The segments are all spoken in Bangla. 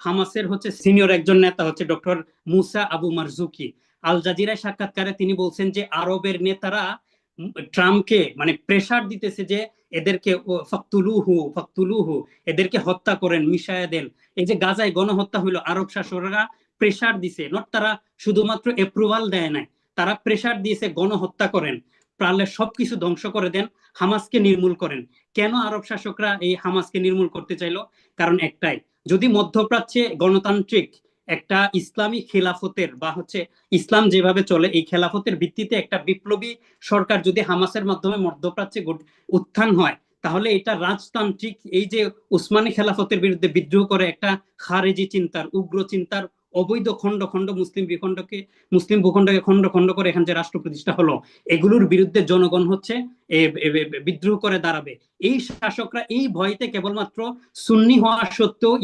হামাসের হচ্ছে সিনিয়র একজন নেতা হচ্ছে ডক্টর মুসা আবু মারজুকি আল জাজিরায় সাক্ষাৎকারে তিনি বলছেন যে আরবের নেতারা ট্রাম্পকে মানে প্রেসার দিতেছে যে এদেরকে ফাকতুলুহু ফাকতুলুহু, এদেরকে হত্যা করেন, মিশায়া দেন। এই যে গাজায় গণহত্যা হইলো, আরব শাসকরা প্রেসার দিছে, নট তারা শুধুমাত্র অ্যাপ্রুভাল দেয় নাই, তারা প্রেসার দিয়েছে গণহত্যা করেন, পারলে সবকিছু ধ্বংস করে দেন, হামাসকে নির্মূল করেন। কেন আরব শাসকরা এই হামাসকে নির্মূল করতে চাইলো? কারণ একটাই, যদি মধ্যপ্রাচ্যে গণতান্ত্রিক একটা ইসলামী খেলাফতের বা হচ্ছে ইসলাম যেভাবে চলে এই খেলাফতের ভিত্তিতে একটা বিপ্লবী সরকার যদি হামাসের মাধ্যমে মধ্যপ্রাচ্যে উত্থান হয়, তাহলে এটা রাজতান্ত্রিক এই যে উসমানী খেলাফতের বিরুদ্ধে বিদ্রোহ করে একটা খারেজি চিন্তার, উগ্র চিন্তার, অবৈধ খণ্ড খণ্ড মুসলিম ভূখণ্ডকে খণ্ড খণ্ড করে এখান যে রাষ্ট্র প্রতিষ্ঠা হলো, এগুলোর বিরুদ্ধে জনগণ হচ্ছে বিদ্রোহ করে দাঁড়াবে। এই শাসকরা এই ভয়তে কেবলমাত্র সুন্নি হওয়া সত্ত্বেও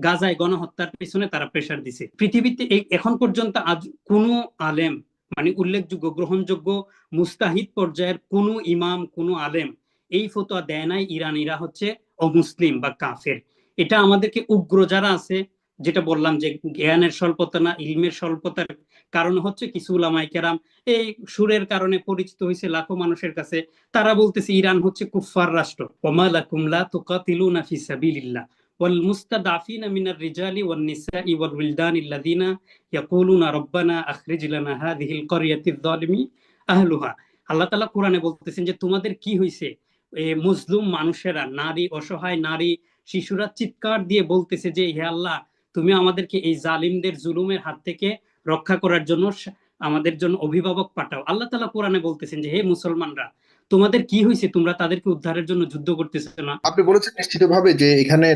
গাজায় গণহত্যার পেছনে তারা প্রেসার দিছে। পৃথিবীতে এখন পর্যন্ত আজ কোনো আলেম, মানে উল্লেখযোগ্য গ্রহণযোগ্য মুস্তাহিদ পর্যায়ের কোনো ইমাম, কোনো আলেম এই ফতোয়া দেয় নাই ইরানিরা হচ্ছে অমুসলিম বা কাফের। এটা আমাদেরকে উগ্র যারা আছে, যেটা বললাম যে জ্ঞানের স্বল্পতা না ইলমের স্বল্পতার কারণে হচ্ছে কিছু উলামায়ে কেরাম এই সুরের কারণে পরিচিত হয়েছে লাখো মানুষের কাছে, তারা বলতেছে ইরান হচ্ছে কুফফার রাষ্ট্র। ওমা লাকুম লা তুকাতিলুনা ফি সাবিলিল্লাহ ওয়াল মুস্তাদাফিনা মিনার রিজালি ওয়ান নিসাই ওয়াল উলদানি আল্লাযিনা ইয়াকুলুনা রব্বানা আখরিজ লানা হাযিহিল ক্বরিয়াতিয যালিমি আহলুহা। আল্লাহ তাআলা কোরআনে বলতেছেন যে তোমাদের কি হইছে, মজলুম মানুষেরা, নারী, অসহায় নারী, শিশুরা চিৎকার দিয়ে বলতেছে যে হে আল্লাহ, তুমি আমাদেরকে এই জালিমদের জুলুমের হাত থেকে রক্ষা করার জন্য আমাদের জন্য অভিভাবক পাঠাও। আল্লাহ তাআলা কোরআনে বলতেছেন যে হে মুসলমানরা, তোমাদের কি হয়েছে, তোমরা তাদেরকে উদ্ধারের জন্য যুদ্ধ করতেছ না? আপনি বলেছেন নিশ্চিতভাবে যে এখানে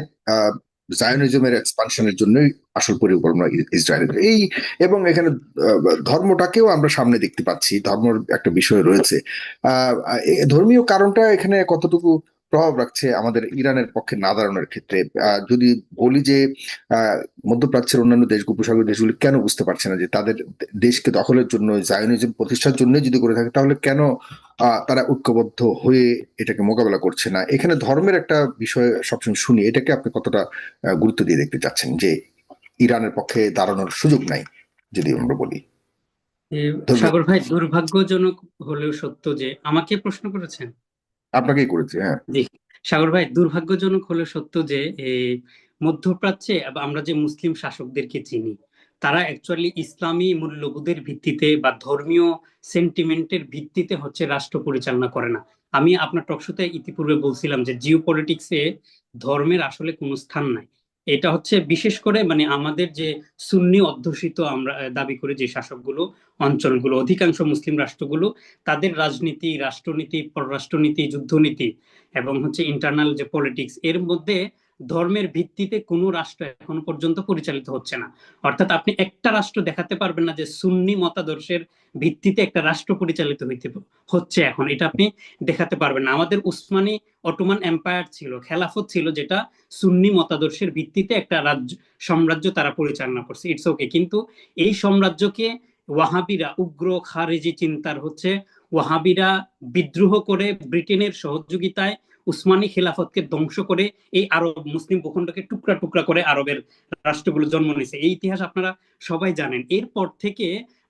জায়নিজমের এক্সপানশনের জন্যই আসল পরিকল্পনা ইসরায়েলের এই, এবং এখানে আহ, ধর্মটাকেও আমরা সামনে দেখতে পাচ্ছি, ধর্মের একটা বিষয় রয়েছে। ধর্মীয় কারণটা এখানে কতটুকু প্রভাব রাখছে আমাদের ইরানের পক্ষে না দাঁড়ানোর ক্ষেত্রে? যদি বলি যে আহ, মধ্যপ্রাচ্যের অন্যান্য দেশগুলো, উপসাগরীয় দেশগুলি কেন বুঝতে পারছে না যে তাদের দেশকে দখলের জন্য, জায়নিজম প্রতিষ্ঠার জন্য যদি করে থাকে, তাহলে কেন তারা ঐক্যবদ্ধ হয়ে এটাকে মোকাবেলা করছে না? এখানে ধর্মের একটা বিষয় সবসময় শুনি, এটাকে আপনি কতটা গুরুত্ব দিয়ে দেখতে চাচ্ছেন যে ইরানের পক্ষে দাঁড়ানোর সুযোগ নাই, যদি আমরা বলি ধর্মীয়? সাগর ভাই, দুর্ভাগ্যজনক হলেও সত্য যে আমাকে প্রশ্ন করেছেন। আপনাকেই করেছে, হ্যাঁ। জি, সাগর ভাই, দুর্ভাগ্যজনক হলেও সত্য যে মধ্যপ্রাচ্যে আমরা যে মুসলিম শাসকদেরকে চিনি, তারা অ্যাকচুয়ালি ইসলামী মূল্যবোধের ভিত্তিতে বা ধর্মীয় সেন্টিমেন্টের ভিত্তিতে হচ্ছে রাষ্ট্র পরিচালনা করে না। আমি আপনার টকশোতে ইতিপূর্বে বলছিলাম যে জিও পলিটিক্সে ধর্মের আসলে কোনো স্থান নাই। এটা হচ্ছে বিশেষ করে মানে আমাদের যে সুন্নি অধ্যুষিত আমরা দাবি করি যে শাসকগুলো, অঞ্চলগুলো, অধিকাংশ মুসলিম রাষ্ট্রগুলো, তাদের রাজনীতি, রাষ্ট্রনীতি, পররাষ্ট্রনীতি, যুদ্ধনীতি এবং হচ্ছে ইন্টারনাল যে পলিটিক্স, এর মধ্যে ধর্মের ভিত্তিতে কোনো রাষ্ট্র এখনো পর্যন্ত পরিচালিত হচ্ছে না। অর্থাৎ আপনি একটা রাষ্ট্র দেখাতে পারবেন না যে সুন্নি মতাদর্শের ভিত্তিতে একটা রাষ্ট্র পরিচালিত হচ্ছে এখন, এটা আপনি দেখাতে পারবেন না। আমাদের উসমানী অটোমান এম্পায়ার ছিল, খেলাফত ছিল, যেটা সুন্নি মতাদর্শের ভিত্তিতে একটা রাজ্য সাম্রাজ্য তারা পরিচালনা করছে, ইটস ওকে। কিন্তু এই সাম্রাজ্যকে ওয়াহাবিরা, উগ্র খারেজি চিন্তার হচ্ছে ওয়াহাবিরা বিদ্রোহ করে ব্রিটেনের সহযোগিতায় উসমানী খিলাফতকে ধ্বংস করে এই আরব মুসলিম ভূখণ্ডকে টুকরা টুকরা করে আরবের রাষ্ট্রগুলো জন্ম নিয়েছে। এই ইতিহাস আপনারা সবাই জানেন। এরপর থেকে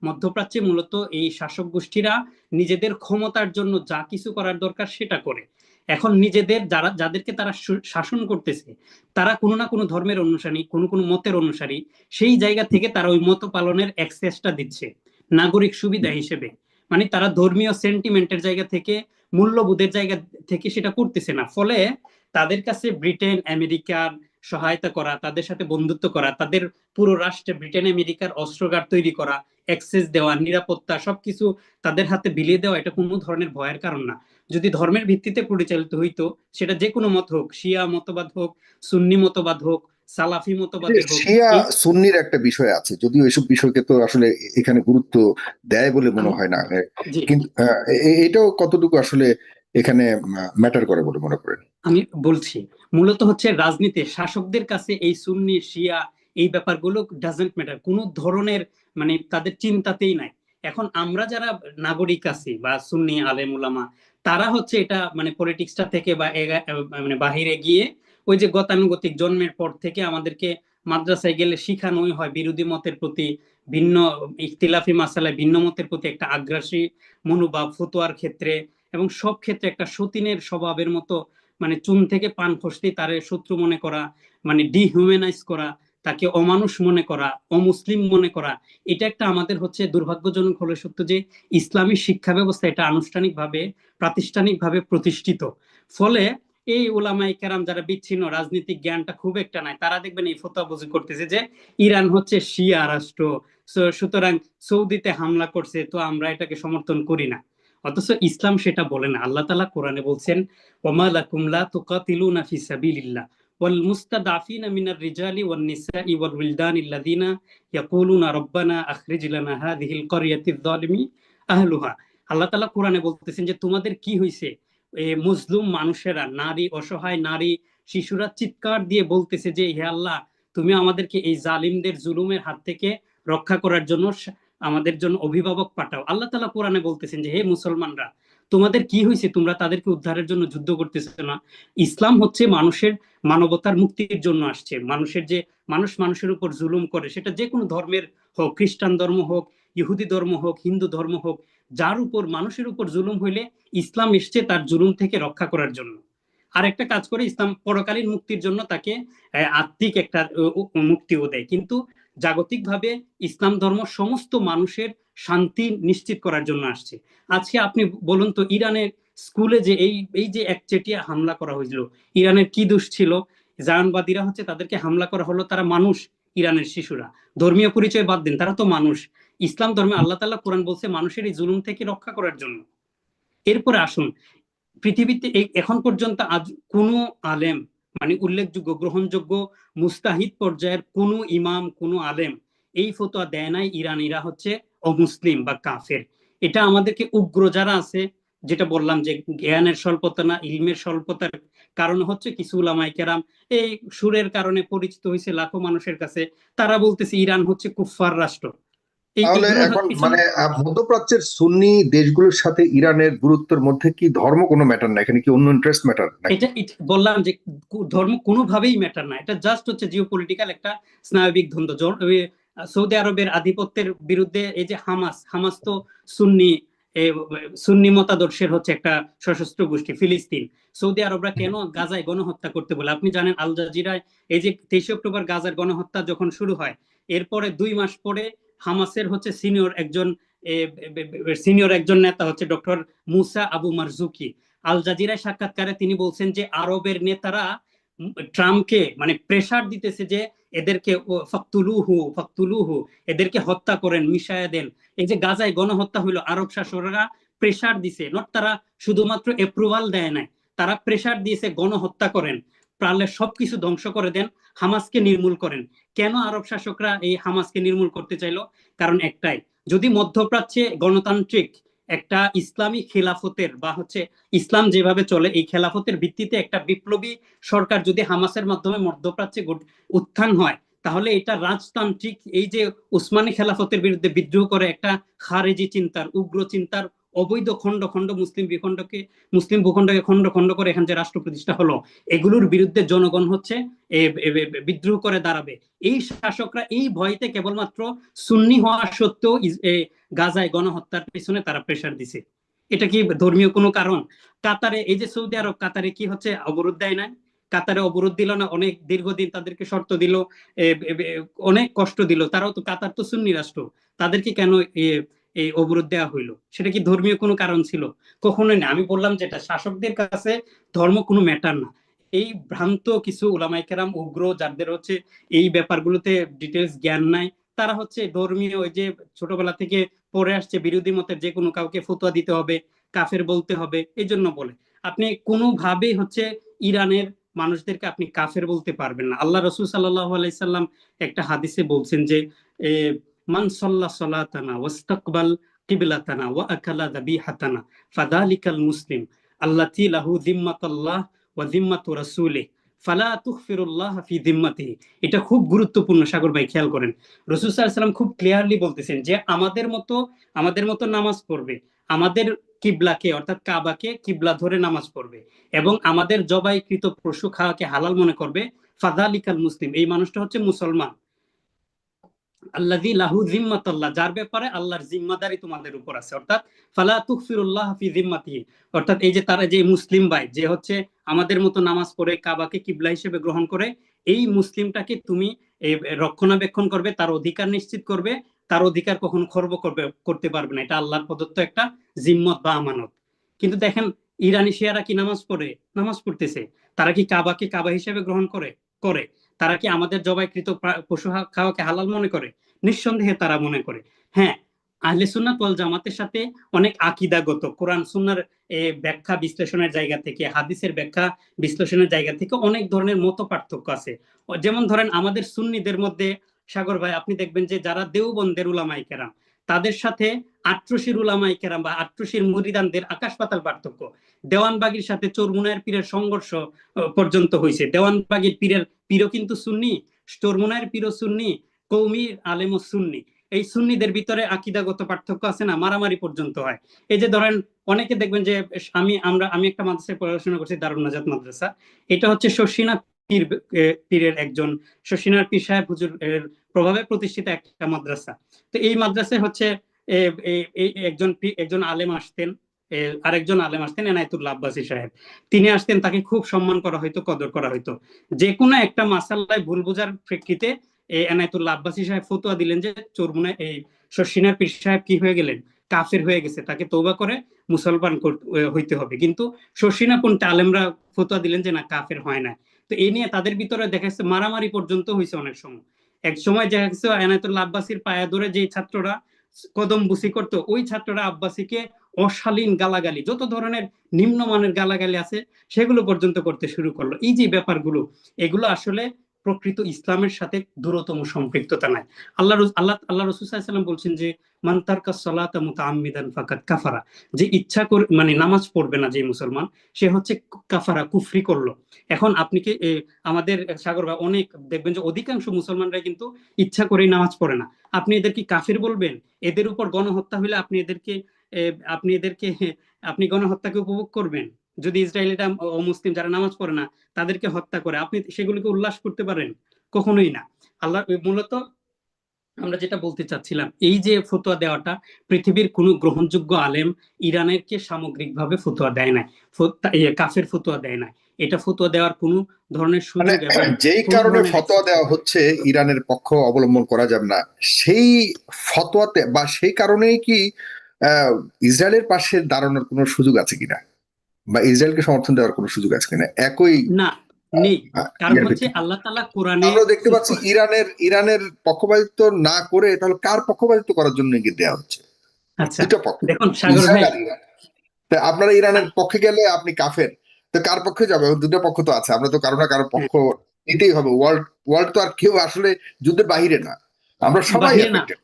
মধ্যপ্রাচ্যে মূলত এই শাসক গোষ্ঠীরা নিজেদের ক্ষমতার জন্য যা কিছু করার দরকার সেটা করে। এখন নিজেদের যাদেরকে তারা শাসন করতেছে, তারা কোনো না কোনো ধর্মের অনুসারী, কোনো কোনো মতের অনুসারী, সেই জায়গা থেকে তারা ওই মত পালনের অ্যাক্সেসটা দিচ্ছে নাগরিক সুবিধা হিসেবে। মানে তারা ধর্মীয় সেন্টিমেন্টের জায়গা থেকে, মূল্যবোধের জায়গা থেকে সেটা করতেছে না। ফলে তাদের কাছে ব্রিটেন আমেরিকার সহায়তা করা, তাদের সাথে বন্ধুত্ব করা, তাদের পুরো রাষ্ট্রে ব্রিটেন আমেরিকার অস্ত্রাগার তৈরি করা, অ্যাক্সেস দেওয়া, নিরাপত্তা, সবকিছু তাদের হাতে বিলিয়ে দেওয়া, এটা কোনো ধরনের ভয়ের কারণ না। যদি ধর্মের ভিত্তিতে পরিচালিত হইতো, সেটা যে কোনো মত হোক, শিয়া মতবাদ হোক, সুন্নি মতবাদ হোক, সালাফি মতবাদের হোক, শিয়া এই সুন্নির একটা বিষয় আছে, যদিও এসব বিষয়কে তো আসলে এখানে গুরুত্ব দেয় বলে মনে হয় না, জি, কিন্তু এটাও কতটুকু আসলে এখানে ম্যাটার করে বলে মনে করেন? আমি বলছি, মূলত হচ্ছে রাজনীতি শাসকদের কাছে এই সুন্নি শিয়া এই ব্যাপারগুলো ডাজেন্ট ম্যাটার, কোনো ধরনের মানে তাদের চিন্তাতেই নাই। এখন আমরা যারা নাগরিক আছি বা সুন্নি আলেম উলামা, তারা হচ্ছে এটা মানে পলিটিক্সটা থেকে বা মানে বাহিরে গিয়ে ওই যে গতানুগতিক জন্মের পর থেকে আমাদেরকে মাদ্রাসায় গেলে শিখানোই হয় বিরোধী মতের প্রতি, ভিন্ন ইখতিলাফি মাসালায় ভিন্ন মতের প্রতি একটা আগ্রাসী মনোভাব ফতোয়ার ক্ষেত্রে, এবং সব ক্ষেত্রে একটা সতীনের স্বভাবের মতো, মানে চুন থেকে পান খসতেই তারে শত্রু মনে করা, মানে ডিহিউম্যানাইজ করা, তাকে অমানুষ মনে করা, অমুসলিম মনে করা। এটা একটা আমাদের হচ্ছে দুর্ভাগ্যজনক হলে সত্য যে ইসলামী শিক্ষা ব্যবস্থা এটা আনুষ্ঠানিকভাবে প্রাতিষ্ঠানিকভাবে প্রতিষ্ঠিত। ফলে এই ওলামায়ে কেরাম যারা বিচ্ছিন্ন রাজনৈতিক জ্ঞানটা খুব একটা নাই, তারা দেখবেন এই ফতোয়াবাজি করতেছে যে ইরান হচ্ছে শিয়া রাষ্ট্র, সুতরাং সৌদিতে হামলা করছে তো আমরা এটাকে সমর্থন করি না। অথচ ইসলাম সেটা বলে না। আল্লাহ তাআলা কোরআনে বলছেন, ওমা লাকুম লা তুকাতিলুনা ফি সাবিলিল্লাহ ওয়াল মুস্তাদাফিনা মিনার রিজালি ওয়ান নিসাই ওয়াল উইলদানি আল্লাযিনা ইয়াকুলুনা রব্বানা আখরিজ লানা হাযিহিল ক্বরিয়াতিয যালিমি আহলুহা। আল্লাহ তাআলা কোরআনে বলতেছেন যে তোমাদের কি হইছে, মুসলিম মানুষেরা, নারী, অসহায় নারী, শিশুরা চিৎকার দিয়ে বলতেছে যে হে আল্লাহ, তুমি আমাদেরকে এই জালিমদের জুলুমের হাত থেকে রক্ষা করার জন্য আমাদের জন্য অভিভাবক পাঠাও। আল্লাহ তাআলা কোরআনে বলতেছেন যে হে মুসলমানরা, তোমাদের কি হয়েছে, তোমরা তাদেরকে উদ্ধারের জন্য যুদ্ধ করতেছো না? ইসলাম হচ্ছে মানুষের মানবতার মুক্তির জন্য আসছে। মানুষের যে মানুষ মানুষের উপর জুলুম করে, সেটা যে কোনো ধর্মের হোক, খ্রিস্টান ধর্ম হোক, ইহুদি ধর্ম হোক, হিন্দু ধর্ম হোক, যার উপর মানুষের উপর জুলুম হইলে ইসলাম এসছে তার জুলুম থেকে রক্ষা করার জন্য। আর একটা কাজ করে ইসলাম পরকালীন মুক্তির জন্য তাকে আত্মিক একটা মুক্তিও দেয়। কিন্তু জাগতিকভাবে ইসলাম ধর্ম সমস্ত মানুষের শান্তি নিশ্চিত করার জন্য আসছে। আজকে আপনি বলুন তো, ইরানের স্কুলে যে এই যে একচেটিয়া হামলা করা হয়েছিল, ইরানের কি দোষ ছিল? জায়নবাদীরা হচ্ছে তাদেরকে হামলা করা হলো, তারা মানুষ। ইরানের শিশুরা ধর্মীয় পরিচয় বাদ দেন, তারা তো মানুষ। ইসলাম ধর্মে আল্লাহ তাআলা কোরআন বলছে মানুষের এই জুলুম থেকে রক্ষা করার জন্য। এরপরে আসুন, পৃথিবীতে এখন পর্যন্ত আজ কোনো আলেম, মানে উল্লেখযোগ্য গ্রহণযোগ্য মুস্তাহিদ পর্যায়ের কোনো ইমাম, কোনো আলেম এই ফতোয়া দেয় নাই ইরানিরা হচ্ছে অমুসলিম বা কাফের। এটা আমাদেরকে উগ্র যারা আছে, যেটা বললাম যে জ্ঞানের স্বল্পতা না ইলমের স্বল্পতার কারণে হচ্ছে কিছু উলামায়ে কেরাম এই সুরের কারণে পরিচিত হয়েছে লাখো মানুষের কাছে, তারা বলতেছে ইরান হচ্ছে কুফফার রাষ্ট্র। তাহলে এখন মানে মধ্যপ্রাচ্যের সুন্নি দেশগুলোর সাথে ইরানের গুরুত্বের মধ্যে কি ধর্ম কোনো ম্যাটার না, এখানে কি অন্য ইন্টারেস্ট ম্যাটার না? এটা বললাম যে ধর্ম কোনোভাবেই ম্যাটার না, এটা জাস্ট হচ্ছে জিওপলিটিক্যাল একটা স্নায়বিক দ্বন্দ্ব। সৌদি আরবের আধিপত্যের বিরুদ্ধে এই যে হামাস তো সুন্নি সুন্নি মতাদর্শের হচ্ছে একটা সশস্ত্র গোষ্ঠী। ফিলিস্তিন, সৌদি আরবরা কেন গাজায় গণহত্যা করতে বলে আপনি জানেন? আল জাজিরায় এই যে 23 অক্টোবর গাজার গণহত্যা যখন শুরু হয়, এরপরে 2 মাস পরে হামাসের হচ্ছে সিনিয়র একজন নেতা হচ্ছে ডক্টর মুসা আবু মারজুকি আল জাজিরায় সাক্ষাৎকারে তিনি বলছেন যে আরবের নেতারা ট্রাম্পকে মানে প্রেসার দিতেছে যে এদেরকে ফাকতুলুহু এদেরকে হত্যা করেন, মিশায়া দেন। এই যে গাজায় গণহত্যা হইলো, আরব শাসকরা প্রেসার দিছে, নট তারা শুধুমাত্র অ্যাপ্রুভাল দেয় নাই, তারা প্রেসার দিয়েছে গণহত্যা করেন, পারলে সবকিছু ধ্বংস করে দেন, হামাসকে নির্মূল করেন। কেন আরব শাসকরা এই হামাসকে নির্মূল করতে চাইলো? কারণ একটাই, যদি মধ্যপ্রাচ্যে গণতান্ত্রিক একটা ইসলামী খেলাফতের বা হচ্ছে ইসলাম যেভাবে চলে এই খেলাফতের ভিত্তিতে একটা বিপ্লবী সরকার যদি হামাসের মাধ্যমে মধ্যপ্রাচ্যে উত্থান হয়, তাহলে এটা রাজতান্ত্রিক এই যে উসমানী খেলাফতের বিরুদ্ধে বিদ্রোহ করে একটা খারেজি চিন্তার, উগ্র চিন্তার, অবৈধ খন্ড খন্ড মুসলিম ভূখণ্ডকে খন্ড খন্ড করে এখান যে রাষ্ট্র প্রতিষ্ঠা হলো, এগুলোর বিরুদ্ধে জনগণ হচ্ছে বিদ্রোহ করে দাঁড়াবে। এই শাসকরা এই ভয়তে কেবলমাত্র সুন্নি হওয়া সত্ত্বেও গাজায় গণহত্যার পেছনে তারা প্রেসার দিছে। এটা কি ধর্মীয় কোনো কারণ? কাতারে, এই যে সৌদি আরব, কাতারে কি হচ্ছে অবরোধ দেয় না? কাতারে অবরোধ দিল না? অনেক দীর্ঘদিন তাদেরকে শর্ত দিল, অনেক কষ্ট দিল। তারাও তো, কাতার তো সুন্নি রাষ্ট্র, তাদেরকে কেন এই অবরোধ দেওয়া হইলো? সেটা কি ধর্মীয় কোনো কারণ ছিল? কখনোই না। আমি বললাম যেটা, শাসকদের কাছে ধর্ম কোনো ম্যাটার না। এই ভ্রান্ত কিছু উলামায়ে কেরাম উগ্র, যাদের হচ্ছে এই ব্যাপারগুলোতে ডিটেলস জ্ঞান নাই, তারা হচ্ছে ধর্মীয় ওই যে ছোটবেলা থেকে পড়ে আসছে বিরোধী মতের যে কোনো কাউকে ফতোয়া দিতে হবে, কাফের বলতে হবে, এই জন্য বলে। আপনি কোনোভাবেই হচ্ছে ইরানের মানুষদেরকে আপনি কাফের বলতে পারবেন না। আল্লাহ রাসূল সাল্লাল্লাহু আলাইহি সাল্লাম একটা হাদিসে বলছেন যে মান সাল্লা সালাতানা ওয়াস্তাকবাল কিবলাতানা ওয়া আকালা যাবিহাতানা ফাযালিকাল মুসলিম আল্লাতী লাহু যিম্মাতুল্লাহ ওয়া যিম্মাতু রাসূলিহি ফালা তুগফিরুল্লাহ ফি যিম্মাতিহি। এটা খুব গুরুত্বপূর্ণ সাগর ভাই, খেয়াল করেন। রাসূল সাল্লাল্লাহু আলাইহি সাল্লাম খুব ক্লিয়ারলি বলতেছেন যে আমাদের মতো নামাজ পড়বে, আমাদের কিবলাকে অর্থাৎ কাবাকে কিবলা ধরে নামাজ পড়বে, এবং আমাদের জবাইকৃত পশু খাওয়াকে হালাল মনে করবে, ফাযালিকাল মুসলিম, এই মানুষটা হচ্ছে মুসলমান। আল্লাযী লাহু জিম্মাতুল্লাহ, যার ব্যাপারে আল্লাহর জিম্মাদারি তোমাদের উপর আছে, অর্থাৎ ফালা তুগফিরুল্লাহ ফি জিম্মাতিহি, অর্থাৎ এই যে তারা যে মুসলিম ভাই যে হচ্ছে আমাদের মতো নামাজ পড়ে কাবাকে কিবলা হিসেবে গ্রহণ করে, এই মুসলিমটাকে তুমি রক্ষণাবেক্ষণ করবে, তার অধিকার নিশ্চিত করবে, তার অধিকার কখনো খর্ব করতে পারবে না, এটা আল্লাহর প্রদত্ত একটা জিম্মত বা আমানত। কিন্তু দেখেন ইরানি শিয়ারা কি নামাজ পড়ে? নামাজ পড়তেছে। তারা কি কাবাকে কাবা হিসেবে গ্রহণ করে? করে। তারা কি আমাদের জবাইকৃত পশু খাওয়াকে হালাল মনে করে? নিঃসন্দেহে তারা মনে করে। হ্যাঁ, আহলে সুন্নাত ওয়াল জামাতের সাথে অনেক আকীদাগত কোরআন সুন্নাহর ব্যাখ্যা বিশ্লেষণের জায়গা থেকে, হাদিসের ব্যাখ্যা বিশ্লেষণের জায়গা থেকে অনেক ধরনের মত পার্থক্য আছে। যেমন ধরেন আমাদের সুন্নিদের মধ্যে, সাগর ভাই আপনি দেখবেন যে যারা দেওবন্দের উলামায়ে কেরাম, তাদের সাথে আট্রসির উলামায়ে কেরাম বা আট্রসির মুরিদানদের আকাশ পাতাল পার্থক্য। দেওয়ানবাগীর সাথে চরমুনায়ের পীরের সংঘর্ষ পর্যন্ত হয়েছে। দেওয়ানবাগীর পীরও কিন্তু সুন্নি, চরমুনায়ের পীরও সুন্নি, কৌমি আলেমও সুন্নি। এই সুন্নিদের ভিতরে আকীদাগত পার্থক্য আছে না, মারামারি পর্যন্ত হয়। এই যে ধরেন অনেকে দেখবেন যে আমি একটা মাদ্রাসায় পড়াশোনা করছি, দারুন নাজাত মাদ্রাসা। এটা হচ্ছে শশীনা পীরের একজন, শশীনার পীর সাহেব হুজুর এর প্রভাবে প্রতিষ্ঠিত একটা মাদ্রাসা। তো এই মাদ্রাসায় হচ্ছে একজন আলেম আসতেন, আরেকজন আলেম আসতেন এনায়েতুল্লাহ আব্বাসী সাহেব। তিনি আসতেন, তাকে খুব সম্মান করা হইতো, কদর করা হইতো। যে কোনো একটা মাসালায় ভুল বোঝার প্রেক্ষিতে এনায়েতুল্লাহ আব্বাসী সাহেব ফতোয়া দিলেন যে চরমুনায় এই শশীনার পীর সাহেব কি হয়ে গেলেন, কাফের হয়ে গেছে, তাকে তওবা করে মুসলমান হইতে হবে। কিন্তু শশীনা কোনটা আলেমরা ফতোয়া দিলেন যে না, কাফের হয় না। তো এই নিয়ে তাদের ভিতরে দেখা যাচ্ছে মারামারি পর্যন্ত হয়েছে অনেক সময়। এক সময় দেখা গেছে এনায়েতুল্লাহ আব্বাসীর পায়া ধরে যে ছাত্ররা কদম বুসি করতো, ওই ছাত্ররা আব্বাসীকে অশালীন গালাগালি, যত ধরনের নিম্নমানের গালাগালি আছে সেগুলো পর্যন্ত করতে শুরু করলো। এই যে ব্যাপারগুলো, এগুলো আসলে প্রকৃত ইসলামের সাথে দূরতম সম্পৃক্ততা নাই। আল্লাহ রাসূল সাল্লাল্লাহু আলাইহি ওয়াসাল্লাম বলছেন যে মান তারকা সালাতা মুতাআম্মিদান ফাকাদ কাফারা, যে ইচ্ছা করে মানে নামাজ পড়বে না যে মুসলমান, সে হচ্ছে কাফারা, কুফরি করলো। এখন আপনি কি আমাদের সাগর ভাই অনেক দেখবেন যে অধিকাংশ মুসলমানরা কিন্তু ইচ্ছা করেই নামাজ পড়ে না। আপনি এদের কি কাফির বলবেন? এদের উপর গণহত্যা হলে আপনি গণহত্যাকে উপভোগ করবেন? যদি ইসরায়েলিরা অমুসলিম যারা নামাজ পড়ে না তাদেরকে হত্যা করে, আপনি সেগুলিকে উল্লাস করতে পারেন? কখনোই না। আল্লাহ মূলত আমরা যেটা বলতে চাচ্ছিলাম, এই যে ফতোয়া দেওয়াটা, পৃথিবীর কোন গ্রহণযোগ্য আলেম ইরানেরকে সামগ্রিকভাবে ফতোয়া দেয় নাই, কাফের ফতোয়া দেয় নাই। এটা ফতোয়া দেওয়ার কোন ধরনের মানে সুযোগ এবং যেই কোন কারণে ধরনের ফতোয়া দেওয়া হচ্ছে ইরানের পক্ষ অবলম্বন করা যাবে না, সেই ফতোয়াতে বা সেই কারণেই কি আহ, ইসরায়েলের পাশে দাঁড়ানোর কোনো সুযোগ আছে কিনা, বা ইসরায়েলকে সমর্থন দেওয়ার কোনো সুযোগ আছে কিনা একই না, নেই। কারণ ইয়ার হচ্ছে ভিত্তিতে? আল্লাহ তাআলা কোরআনে আমরা দেখতে পাচ্ছি ইরানের পক্ষপাতিত্ব না করে তাহলে কার পক্ষপাতিত্ব করার জন্য ইঙ্গিত দেওয়া হচ্ছে? আচ্ছা দুটো পক্ষ, দেখুন সাগর ইসরায়েল ভাই, আর ইরান। তা আপনারা ইরানের পক্ষে গেলে আপনি কাফের, তো কার পক্ষে যাবে? দুটো পক্ষ তো আছে, আমরা তো কারো না কারো পক্ষ নিতেই হবে। ওয়ার্ল্ড ওয়ার্ল্ড তো আর কেউ আসলে যুদ্ধের বাহিরে না, আমরা সবাই বাহিরে না, এফেক্টেড।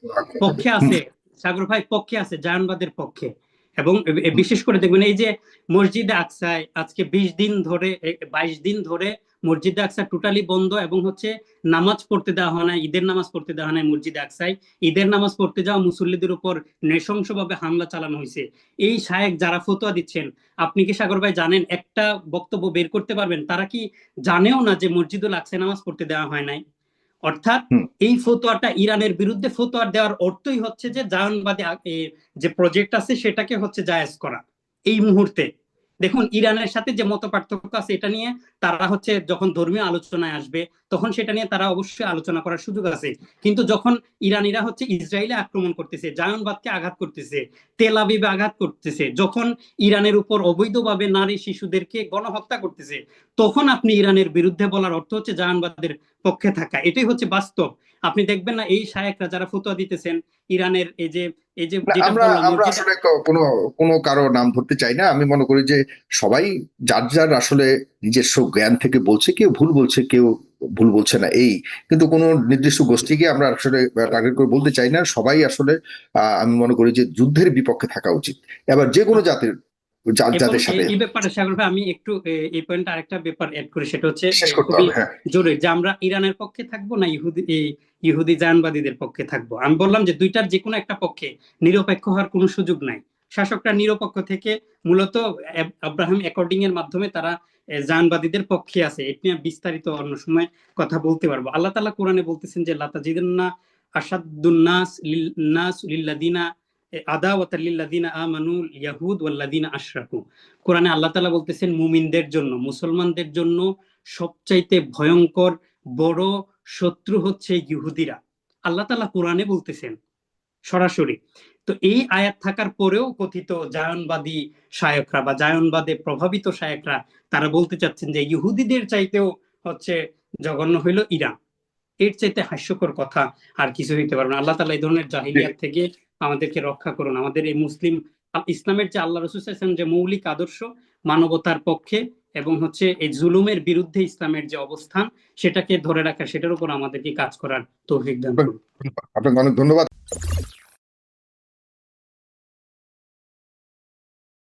পক্ষে আছে সাগর ভাই, পক্ষে আছে, জায়নবাদের পক্ষে। এবং বিশেষ করে দেখবেন এই যে মসজিদে আকসায় আজকে 20 দিন ধরে 22 দিন ধরে মসজিদে আকসা টোটালি বন্ধ, এবং হচ্ছে নামাজ পড়তে দেওয়া হয় না, ঈদের নামাজ পড়তে দেওয়া হয় না মসজিদে আকসায়। ঈদের নামাজ পড়তে যাওয়া মুসল্লিদের উপর নৃশংসভাবে হামলা চালানো হয়েছে। এই শায়েক যারা ফতোয়া দিচ্ছেন, আপনি কি সাগর ভাই জানেন, একটা বক্তব্য বের করতে পারবেন তারা কি জানেও না যে মসজিদুল আকসায় নামাজ পড়তে দেওয়া হয় নাই? অর্থাৎ এই ফতোয়াটা ইরানের বিরুদ্ধে ফতোয়া দেওয়ার অর্থই হচ্ছে যে জায়নবাদী যে প্রজেক্ট আছে সেটাকে হচ্ছে জায়েজ করা এই মুহূর্তে। দেখুন ইরানের সাথে যে মত পার্থক্য আছে এটা নিয়ে তারা হচ্ছে যখন ধর্মীয় আলোচনায় আসবে তখন সেটা নিয়ে তারা অবশ্যই আলোচনা করার সুযোগ আছে। কিন্তু যখন ইরানিরা হচ্ছে ইসরায়েলে আক্রমণ করতেছে, জায়নবাদকে আঘাত করতেছে, তেল আবিবে আঘাত করতেছে, যখন ইরানের উপর অবৈধভাবে নারী শিশুদেরকে গণহত্যা করতেছে, তখন আপনি ইরানের বিরুদ্ধে বলার অর্থ হচ্ছে জায়নবাদের পক্ষে থাকা। এটাই হচ্ছে বাস্তব। আপনি দেখবেন না এই শায়েকরা যারা ফতোয়া দিতেছেন ইরানের এই যে না, যেটা আমরা বললাম আমরা আসলে কোনো কোনো কারো নাম ধরতে চাই না। আমি মনে করি যে সবাই যার যার আসলে নিজস্ব জ্ঞান থেকে বলছে, কেউ ভুল বলছে, কেউ ভুল বলছে না, এই। কিন্তু কোনো নির্দিষ্ট গোষ্ঠীকে আমরা আসলে টার্গেট করে বলতে চাই না। সবাই আসলে আমি মনে করি যে যুদ্ধের বিপক্ষে থাকা উচিত, এবার যে কোনো জাতির এবং জাতির সাথে। এই ব্যাপারে সাগর ভাই আমি একটু এই পয়েন্টে আরেকটা ব্যাপার অ্যাড করি, সেটা হচ্ছে শেষ করতে খুবই হবে, হ্যাঁ। জরুরি যে আমরা ইরানের পক্ষে থাকবো না ইহুদি জায়নবাদীদের পক্ষে থাকবো। আমি বললাম যে দুইটার যে কোনো একটা পক্ষে নিরপেক্ষ হওয়ার কোনো সুযোগ নাই। শাসকরা নিরপেক্ষ থেকে মূলত আব্রাহাম অ্যাকর্ডিং এর মাধ্যমে তারা জায়নবাদীদের পক্ষে আছে। এটা নিয়ে বিস্তারিত অন্য সময় কথা বলতে পারবো। আল্লাহ তাআলা কোরআনে বলতেছেন যে লাতাজিদান্না আশাদ্দুন নাস লিল্লাযিনা আদাওয়াতাল লিল্লাযিনা আমানু ইয়াহুদ ওয়াল্লাযিনা আশরাকু। কোরআনে আল্লাহ তাআলা বলতেছেন মুমিনদের জন্য, মুসলমানদের জন্য সবচাইতে ভয়ঙ্কর বড় শত্রু হচ্ছে ইহুদিরা। আল্লাহ তাআলা কোরআনে বলতেছেন সরাসরি। তো এই আয়াত থাকার পরেও কথিত জায়নবাদী শায়করা বা জায়নবাদে প্রভাবিত শায়করা তারা বলতে চাচ্ছেন যে ইহুদিদের চাইতেও হচ্ছে জঘন্য হইল ইরান। এর চাইতে হাস্যকর কথা আর কিছু হইতে পারবে না। আল্লাহ তাআলা এই ধরনের জাহিলিয়াত থেকে আমাদেরকে রক্ষা করুন। আমাদের এই মুসলিম ইসলামের যে আল্লাহ রাসূল সাল্লাল্লাহু আলাইহি ওয়াসাল্লাম যে মৌলিক আদর্শ মানবতার পক্ষে এবং হচ্ছে এই জুলুমের বিরুদ্ধে ইসলামের যে অবস্থান সেটাকে ধরে রাখা, সেটার উপর আমাদেরকে কাজ করার তৌফিক দান করুন। আপনাকে অনেক ধন্যবাদ।